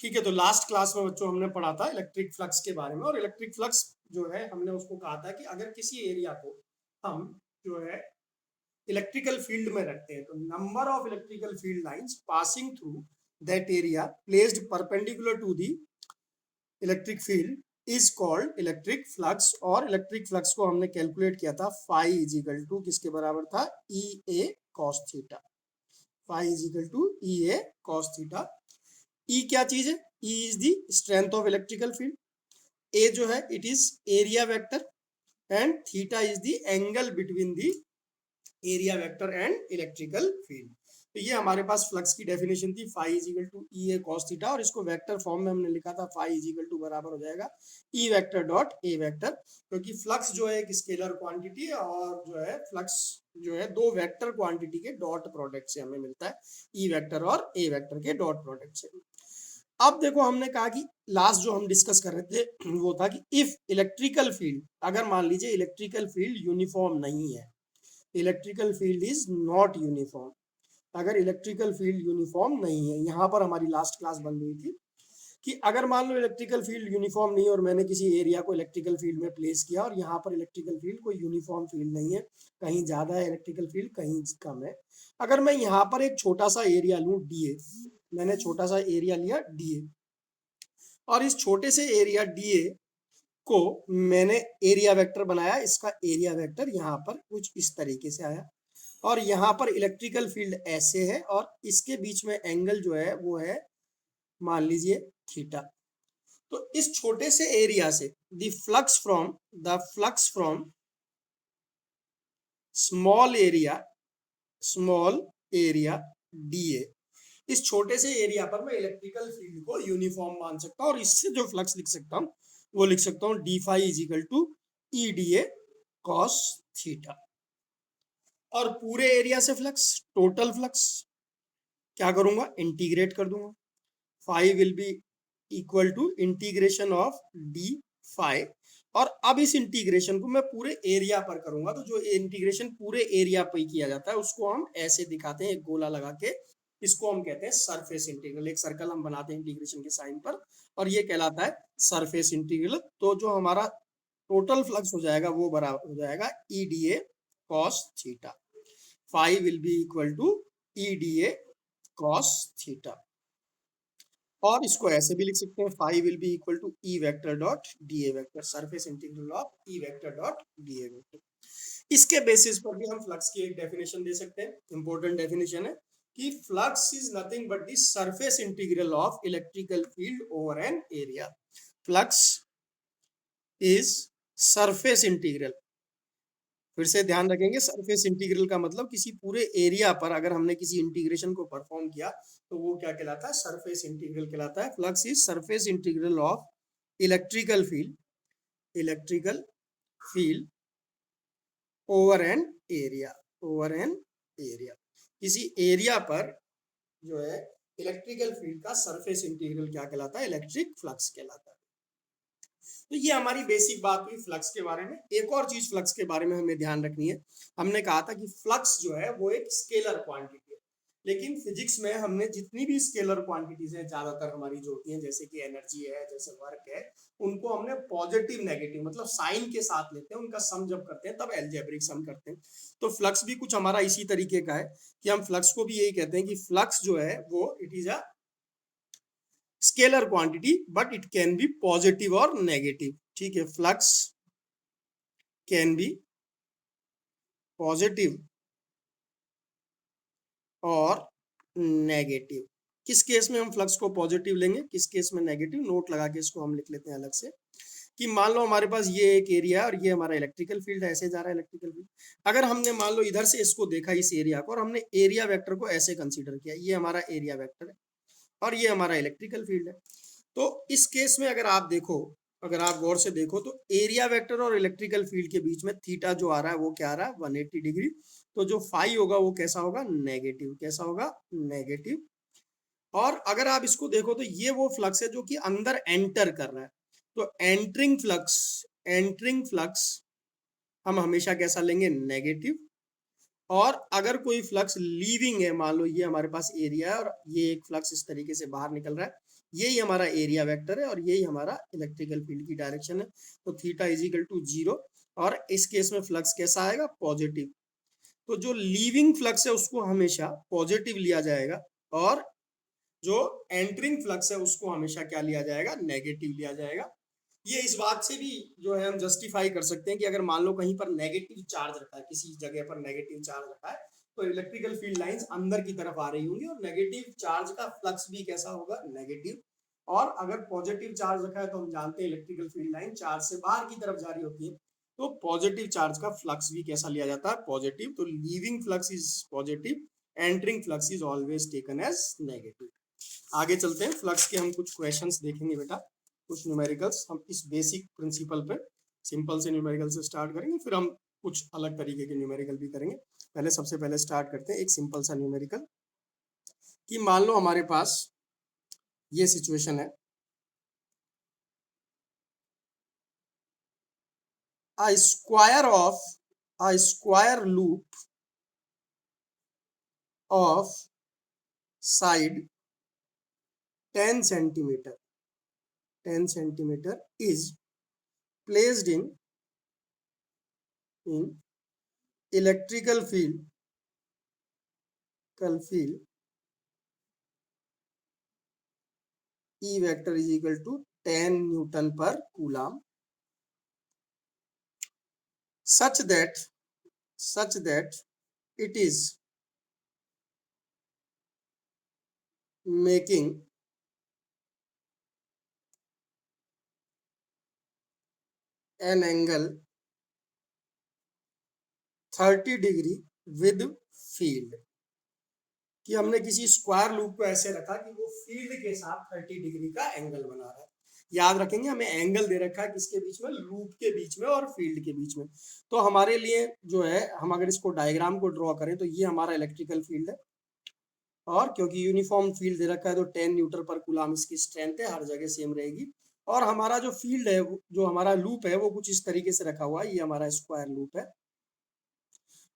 ठीक है, तो लास्ट क्लास में बच्चों हमने पढ़ा था इलेक्ट्रिक फ्लक्स के बारे में, और इलेक्ट्रिक फ्लक्स जो है हमने उसको कहा था कि अगर किसी एरिया को हम जो है इलेक्ट्रिकल फील्ड में रखते हैं तो number of electrical field lines passing through that area placed perpendicular to the electric field is called electric flux. और इलेक्ट्रिक फ्लक्स को हमने कैलकुलेट किया था फाई इज इक्वल टू किसके बराबर था, E A cos theta. Phi is equal to E A cos theta. E क्या चीज है, E is the strength of electrical field, A जो है it is area vector, and theta is the angle between the area vector and electrical field. तो ये हमारे पास flux की डेफिनेशन थी, phi is equal to E A cos theta, और इसको वेक्टर फॉर्म में हमने लिखा था फाई इज इक्वल टू बराबर हो जाएगा ई वेक्टर डॉट ए वेक्टर, क्योंकि फ्लक्स जो है एक स्केलर क्वांटिटी है और जो है फ्लक्स जो है दो वेक्टर क्वांटिटी के डॉट प्रोडक्ट से हमें मिलता है, ई वेक्टर और ए वेक्टर के डॉट प्रोडक्ट से। अब देखो हमने कहा कि लास्ट जो हम डिस्कस कर रहे थे वो था कि इफ इलेक्ट्रिकल फील्ड, अगर मान लीजिए इलेक्ट्रिकल फील्ड यूनिफॉर्म नहीं है, electrical field is not uniform, अगर इलेक्ट्रिकल फील्ड यूनिफॉर्म नहीं है, यहाँ पर हमारी लास्ट क्लास बन गई थी कि अगर मान लो इलेक्ट्रिकल फील्ड यूनिफॉर्म नहीं है और मैंने किसी एरिया को इलेक्ट्रिकल फील्ड में प्लेस किया और यहाँ पर इलेक्ट्रिकल फील्ड कोई यूनिफॉर्म फील्ड नहीं है, कहीं ज्यादा है इलेक्ट्रिकल फील्ड कहीं कम है। अगर मैं यहाँ पर एक छोटा सा एरिया लूँ डी ए, मैंने छोटा सा एरिया लिया डी ए, और इस छोटे से एरिया डी ए को मैंने एरिया वेक्टर बनाया, इसका एरिया वेक्टर यहाँ पर कुछ इस तरीके से आया, और यहाँ पर इलेक्ट्रिकल फील्ड ऐसे है और इसके बीच में एंगल जो है वो है मान लीजिए थीटा। तो इस छोटे से एरिया से the flux from small area D A, इस छोटे से एरिया पर मैं इलेक्ट्रिकल फील्ड को यूनिफॉर्म मान सकता हूँ और इससे जो फ्लक्स लिख सकता हूँ वो लिख सकता हूँ D phi is equal to E D A cos theta. और पूरे एरिया से फ्लक्स, टोटल फ्लक्स क्या करूंगा, इंटीग्रेट कर दूंगा, phi will be equal to integration of D phi. और अब इस इंटीग्रेशन को मैं पूरे एरिया पर करूंगा, तो जो इंटीग्रेशन पूरे एरिया पर किया जाता है उसको हम ऐसे दिखाते हैं, एक गोला लगा के, इसको हम कहते हैं सरफेस इंटीग्रल। एक सर्कल हम बनाते हैं इंटीग्रेशन के साइन पर और ये कहलाता है सरफेस इंटीग्रल। तो जो हमारा टोटल फ्लक्स हो जाएगा वो बराबर हो जाएगा E D A cos theta. Phi will be equal to E D A cos theta. और इसको ऐसे भी लिख सकते हैं, phi will be equal to E vector dot D A vector, surface integral of E vector dot D A vector. इसके basis पर भी हम फ्लक्स की एक डेफिनेशन दे सकते हैं, इंपॉर्टेंट डेफिनेशन है कि flux is nothing but the surface integral of electrical field over an area. Flux is surface integral, फिर से ध्यान रखेंगे, सरफेस इंटीग्रल का मतलब किसी पूरे एरिया पर अगर हमने किसी इंटीग्रेशन को परफॉर्म किया तो वो क्या कहलाता है, सरफेस इंटीग्रल कहलाता है। Flux is surface integral of electrical field over an area, किसी एरिया पर जो है इलेक्ट्रिकल फील्ड का सरफेस इंटीग्रल क्या कहलाता है, इलेक्ट्रिक फ्लक्स कहलाता है। तो ये हमारी बेसिक बात हुई फ्लक्स के बारे में। एक और चीज फ्लक्स के बारे में हमें ध्यान रखनी है, हमने कहा था कि फ्लक्स जो है वो एक स्केलर क्वांटिटी है, लेकिन फिजिक्स में हमने जितनी भी स्केलर क्वांटिटीज हैं ज्यादातर हमारी जो होती हैं, जैसे कि एनर्जी है, जैसे वर्क है, उनको हमने पॉजिटिव नेगेटिव मतलब साइन के साथ लेते हैं, उनका सम जब करते हैं तब एल्जेब्रिक सम करते हैं। तो फ्लक्स भी कुछ हमारा इसी तरीके का है कि हम फ्लक्स को भी यही कहते हैं कि फ्लक्स जो है वो it is a scalar quantity but it can be positive और नेगेटिव। ठीक है, फ्लक्स कैन बी पॉजिटिव और नेगेटिव। किस केस में हम फ्लक्स को पॉजिटिव लेंगे, किस केस में नेगेटिव, नोट लगा के इसको हम लिख लेते हैं अलग से कि मान लो हमारे पास ये एक एरिया और ये हमारा इलेक्ट्रिकल फील्ड ऐसे जा रहा है इलेक्ट्रिकल फील्ड। अगर हमने मान लो इधर से इसको देखा इस एरिया को और हमने एरिया वेक्टर को ऐसे कंसीडर किया, ये हमारा एरिया वेक्टर है और ये हमारा इलेक्ट्रिकल फील्ड है। तो इस केस में अगर आप देखो, अगर आप गौर से देखो तो एरिया वेक्टर और इलेक्ट्रिकल फील्ड के बीच में थीटा जो आ रहा है वो क्या आ रहा है, 180 डिग्री। तो जो फाई होगा वो कैसा होगा, नेगेटिव। कैसा होगा, नेगेटिव। और अगर आप इसको देखो तो ये वो फ्लक्स है जो कि अंदर एंटर कर रहा है, तो एंटरिंग फ्लक्स हम हमेशा कैसा लेंगे, नेगेटिव। और अगर कोई फ्लक्स लीविंग है, मान लो ये हमारे पास एरिया है और ये एक फ्लक्स इस तरीके से बाहर निकल रहा है, यही हमारा एरिया वेक्टर है और यही हमारा इलेक्ट्रिकल फील्ड की डायरेक्शन है। तो थीटा इज इक्वल टू 0 और इस केस में फ्लक्स कैसा आएगा, पॉजिटिव। तो जो लीविंग फ्लक्स है उसको हमेशा पॉजिटिव लिया जाएगा और जो एंटरिंग फ्लक्स है उसको हमेशा क्या लिया जाएगा, नेगेटिव लिया जाएगा। ये इस बात से भी जो है हम जस्टिफाई कर सकते हैं कि अगर मान लो कहीं पर नेगेटिव चार्ज रखा है, किसी जगह पर नेगेटिव चार्ज रखा है, तो इलेक्ट्रिकल फील्ड लाइंस अंदर की तरफ आ रही होंगी और नेगेटिव चार्ज का फ्लक्स भी कैसा होगा, नेगेटिव। और अगर पॉजिटिव चार्ज रखा है तो हम जानते हैं इलेक्ट्रिकल फील्ड लाइन चार्ज से बाहर की तरफ जा रही होती है, तो पॉजिटिव चार्ज का फ्लक्स भी कैसा लिया जाता है, पॉजिटिव। तो leaving flux is positive, entering flux is always taken as negative. आगे चलते हैं, फ्लक्स के हम कुछ क्वेश्चंस देखेंगे बेटा, कुछ न्यूमेरिकल्स। हम इस बेसिक प्रिंसिपल पे सिंपल से न्यूमेरिकल से स्टार्ट करेंगे, फिर हम कुछ अलग तरीके के न्यूमेरिकल भी करेंगे। पहले सबसे पहले स्टार्ट करते हैं एक सिंपल सा न्यूमेरिकल कि मान लो हमारे पास ये सिचुएशन है, a square loop of side 10 centimeter is placed in electrical field E vector is equal to 10 Newton per coulomb, such that it is making an angle 30 degree with field. कि हमने किसी square loop को ऐसे रखा कि वो field के साथ 30 डिग्री का एंगल बना रहा है। याद रखेंगे हमें एंगल दे रखा है किसके बीच में, लूप के बीच में और फील्ड के बीच में। तो हमारे लिए जो है, हम अगर इसको डायग्राम को ड्रॉ करें तो ये हमारा इलेक्ट्रिकल फील्ड है और क्योंकि यूनिफॉर्म फील्ड दे रखा है तो 10 न्यूटन पर कूलम इसकी स्ट्रेंथ है, हर जगह सेम रहेगी। और हमारा जो फील्ड है, जो हमारा लूप है, वो कुछ इस तरीके से रखा हुआ है, ये हमारा स्क्वायर लूप है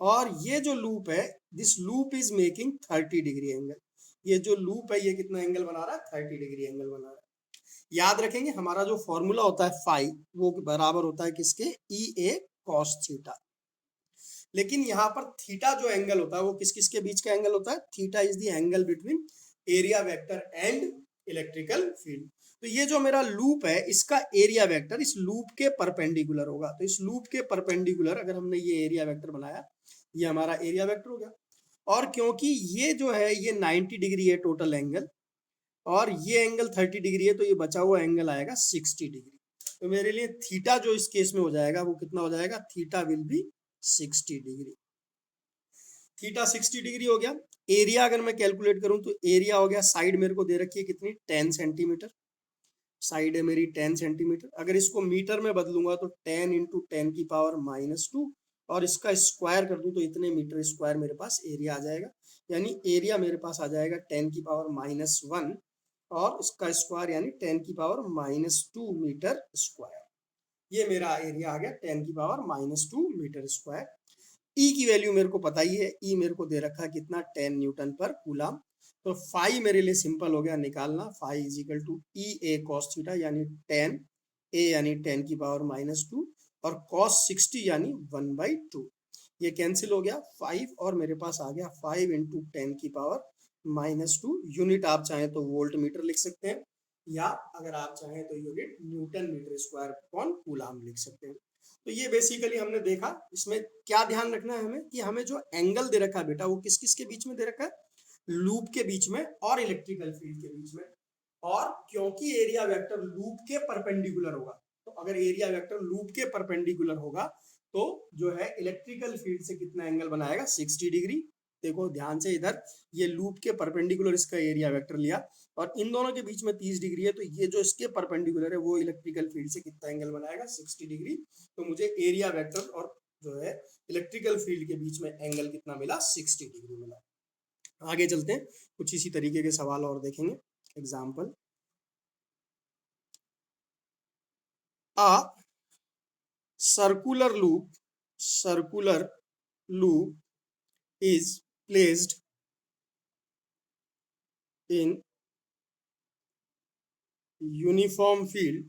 और ये जो लूप है, this loop is making 30 degree angle. ये जो लूप है ये कितना एंगल बना रहा है, 30 डिग्री एंगल बना रहा है। याद रखेंगे हमारा जो फॉर्मूला होता है फाई, वो बराबर होता है किसके, ई ए कॉस थीटा। लेकिन यहाँ पर थीटा जो एंगल होता है वो किस किस के बीच का एंगल होता है, theta is the angle between area vector and electrical field. तो ये जो मेरा लूप है इसका एरिया वेक्टर इस लूप के परपेंडिकुलर होगा। तो इस लूप के परपेंडिकुलर अगर हमने ये एरिया वेक्टर बनाया, ये हमारा एरिया वेक्टर हो गया। और क्योंकि ये जो है ये 90 डिग्री है टोटल एंगल और ये एंगल 30 डिग्री है, तो ये बचा हुआ एंगल आएगा 60 डिग्री। तो मेरे लिए थीटा जो इस केस में हो जाएगा वो कितना हो जाएगा, theta will be 60 degree. Theta 60 degree हो गया। एरिया अगर मैं कैलकुलेट करूं तो एरिया हो गया, साइड मेरे को दे रखी है कितनी, 10 सेंटीमीटर। साइड है मेरी 10 सेंटीमीटर। अगर इसको मीटर में बदलूंगा तो 10 इंटू 10 की पावर -2 और इसका स्क्वायर कर दूं तो इतने मीटर स्क्वायर मेरे पास एरिया आ जाएगा। यानी एरिया मेरे पास आ जाएगा 10 की पावर -1 और इसका स्क्वायर यानी 10 की पावर -2 मीटर स्क्वायर। ये मेरा एरिया आ गया 10 की पावर -2 मीटर स्क्वायर। ई की वैल्यू मेरे को पता ही है, ई मेरे को दे रखा है कितना, 10 न्यूटन पर कूलम। तो फाई मेरे लिए सिंपल हो गया निकालना, phi is equal to E A cos theta यानी 10, ए यानी 10 की पावर -2 और कॉस 60 यानी 1/2। ये कैंसिल हो गया 5 और मेरे पास आ गया 5 इंटू 10 की पावर -2। यूनिट आप चाहें तो वोल्ट मीटर लिख सकते हैं या अगर आप चाहें तो unit newton metre square upon coulomb लिख सकते हैं। तो ये बेसिकली हमने देखा। इसमें क्या ध्यान रखना है हमें कि हमें जो एंगल दे रखा है बेटा वो किस किस के बीच में दे रखा है, लूप के बीच में और इलेक्ट्रिकल फील्ड के बीच में। और क्योंकि एरिया वेक्टर लूप के परपेंडिकुलर होगा, तो अगर एरिया वेक्टर लूप के परपेंडिकुलर होगा तो जो है इलेक्ट्रिकल फील्ड से कितना एंगल बनाएगा, 60 डिग्री। देखो ध्यान से, इधर ये लूप के परपेंडिकुलर इसका एरिया वेक्टर लिया और इन दोनों के बीच में 30 डिग्री है, तो ये जो इसके परपेंडिकुलर है वो इलेक्ट्रिकल फील्ड से कितना एंगल बनाएगा, 60 डिग्री। तो मुझे एरिया वेक्टर और जो है इलेक्ट्रिकल फील्ड के बीच में एंगल कितना मिला, 60 डिग्री मिला। आगे चलते हैं, कुछ इसी तरीके के सवाल और देखेंगे। Example, a circular loop is placed in uniform field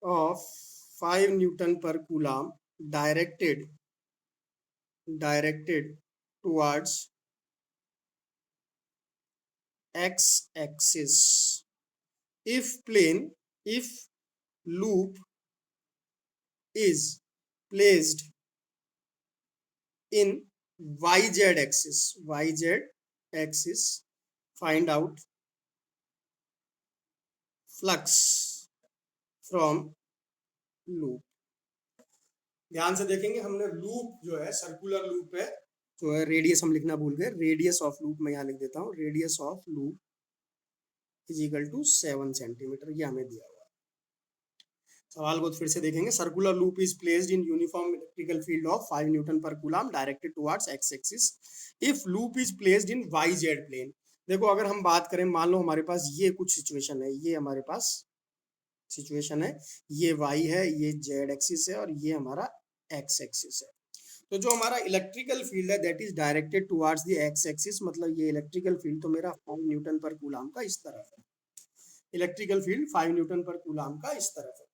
of 5 Newton per Coulomb directed towards x-axis if loop is placed in yz axis, find out flux from loop। ध्यान से देखेंगे, हमने लूप जो है सर्कुलर लूप है, जो है radius हम लिखना भूल गए, रेडियस ऑफ लूप मैं यहाँ लिख देता हूँ, radius of loop is equal to 7 centimetre, ये हमें दिया हुआ है। सवाल को फिर से देखेंगे, circular loop is placed in uniform electrical field of 5 newton per coulomb directed towards X axis if loop is placed in Y Z plane. देखो अगर हम बात करें, मान लो हमारे पास ये कुछ सिचुएशन है, ये हमारे पास सिचुएशन है, ये वाई है, ये जेड एक्सिस है और ये हमारा एक्स एक्सिस है। तो जो हमारा इलेक्ट्रिकल फील्ड है that is directed towards the x axis, मतलब ये इलेक्ट्रिकल फील्ड तो मेरा 5 न्यूटन पर कूलम का इस तरफ है, electrical field 5 newton per coulomb का इस तरफ है।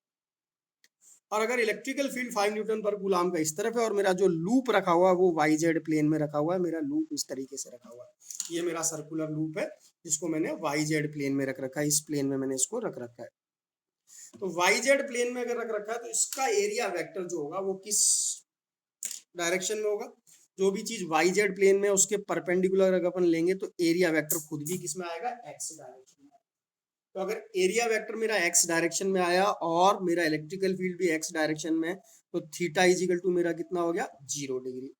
और अगर electrical field 5 newton per coulomb का इस तरफ है और मेरा जो लूप रखा हुआ है वो वाई जेड प्लेन में रखा हुआ है, मेरा लूप इस तरीके से रखा हुआ है, ये मेरा सर्कुलर लूप है जिसको मैंने वाई जेड प्लेन में रख रखा है, इस प्लेन में मैंने इसको रख रखा है। तो वाई जेड प्लेन में अगर रख रखा है तो इसका एरिया वेक्टर जो होगा वो किस डायरेक्शन में होगा, जो भी चीज वाई जेड प्लेन में उसके परपेंडिकुलर अगर अपन लेंगे तो एरिया वेक्टर खुद भी किस में आएगा, एक्स डायरेक्शन में। तो अगर एरिया वेक्टर मेरा एक्स डायरेक्शन में आया और मेरा इलेक्ट्रिकल फील्ड भी एक्स डायरेक्शन में, तो थीटा इज इक्वल टू मेरा कितना हो गया, 0 डिग्री,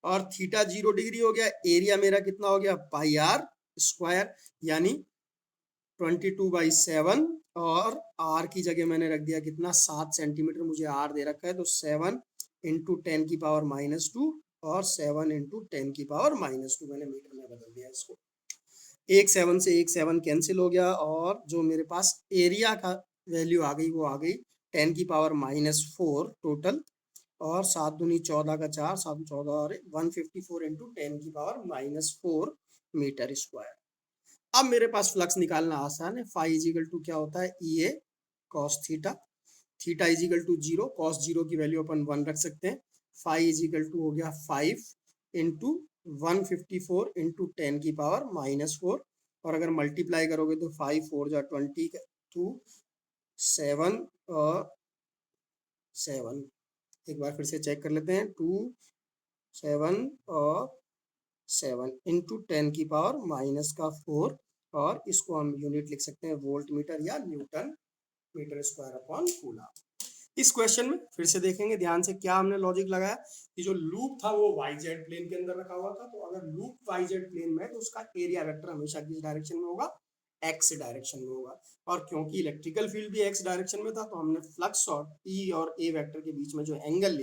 और थीटा 0 डिग्री हो गया, एरिया मेरा कितना हो गया, पाई आर स्क्वायर, यानी 22/7, और आर की जगह मैंने रख दिया कितना, 7 सेंटीमीटर मुझे आर दे रखा है, तो 7 इंटू 10 की पावर -2 और 7 इंटू 10 की पावर -2, मैंने मीटर में बदल दिया इसको। एक 7 से एक 7 कैंसिल हो गया और जो मेरे पास एरिया का वैल्यू आ गई वो आ गई 10 की पावर -4 टोटल, और 7 दूनी 14 का 4, 7 14 और 154 इंटू 10 की पावर -4 मीटर स्क्वायर। अब मेरे पास फ्लक्स निकालना आसान है, फाई इज इक्वल टू क्या होता है, E A cos theta, theta is equal to 0, cos 0 की वैल्यू अपन 1 रख सकते हैं, फाई इज इक्वल टू हो गया 5 इंटू 154 इंटू 10 की पावर -4, और अगर मल्टीप्लाई करोगे तो 5 4 जा 22, 7 और 7, एक बार फिर से चेक कर लेते हैं, 2 7 और 7 इंटू 10 की पावर -4, और इसको हम यूनिट लिख सकते हैं वोल्ट मीटर या newton metre square upon coulomb. इस क्वेश्चन में फिर से देखेंगे ध्यान से, क्या हमने लॉजिक लगाया कि जो लूप था वो वाई जेड प्लेन के अंदर रखा हुआ था, तो अगर लूप वाई जेड प्लेन में है तो उसका एरिया वेक्टर हमेशा किस डायरेक्शन में होगा, एक्स डायरेक्शन में होगा, और क्योंकि इलेक्ट्रिकल फील्ड भी एक्स डायरेक्शन में था तो हमने फ्लक्स और ई और ए वेक्टर के बीच में जो एंगल